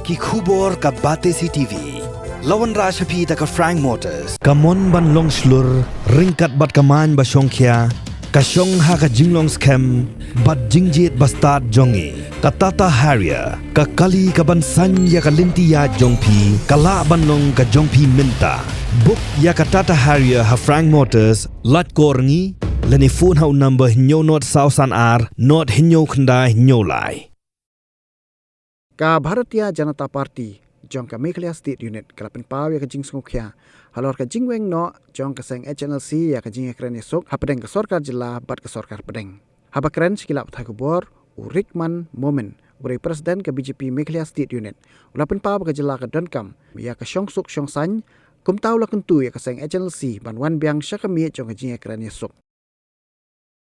ki khubor ka bate CTV lawan rashapi ta ka Frank Motors kamon ban long slur ringkat bat kaman ba Sngewkhia ka shong ha ka jinglong scam bat jingjet bastard jongi ka Tata Harrier ka kali ka ban san ya ka lintia jongpi kala ban long ka jongpi minta book ya ka Tata Harrier ha Frank Motors lat korngi leni phone hau number hinyo not sausan ar not hinyo khanda hinyo lai ka Bharatiya Janata Party jong ka Sngewkhia State Unit kalapan paw ya ka Sngewkhia halor ka Jingweng no jong ka seng Hnlc ya ka Kren esok hapadeng ka sorkar jila bat ka sorkar pedeng haba Kren sikilap thai kubor urikman moment uri presiden ka BJP Sngewkhia State Unit ulapan paw ka jila ka Donkam ya ka Syongsuk Syongsan kumtaw la Kyntu ya ka seng Hnlc banwan Biang syakami jong ka Kren esok.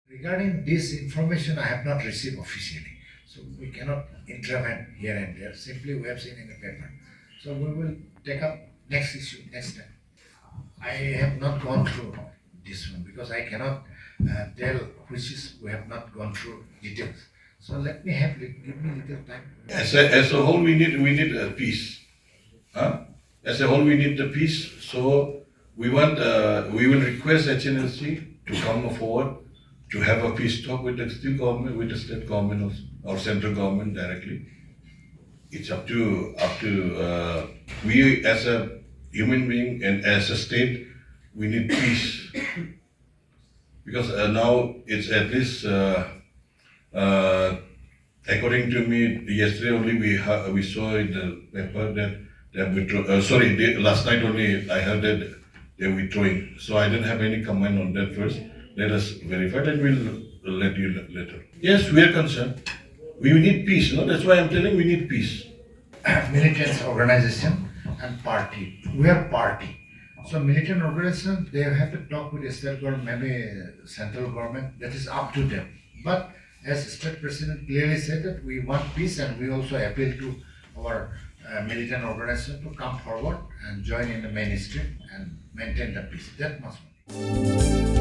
Regarding this information, I have not received officially. So we cannot intervene here and there. Simply we have seen in the paper. So we will take up next issue next time. I have not gone through this one because I cannot tell which is we have not gone through details. So let me give me little time. As a whole, we need a peace. Huh? As a whole, we need the peace. So we will request Hnlc to come forward to have a peace talk with the state government, or central government directly. It's up to we as a human being and as a state, we need peace because now it's at least according to me yesterday only we saw in the paper that last night only I heard that they're withdrawing. So I didn't have any comment on that first. Let us verify and we'll let you later. Yes, we are concerned. We need peace, no? That's why I'm telling we need peace. Militant organization and party. We are party. So militant organization, they have to talk with the state government, maybe central government. That is up to them. But as state president clearly said that we want peace, and we also appeal to our militant organization to come forward and join in the mainstream and maintain the peace. That must be.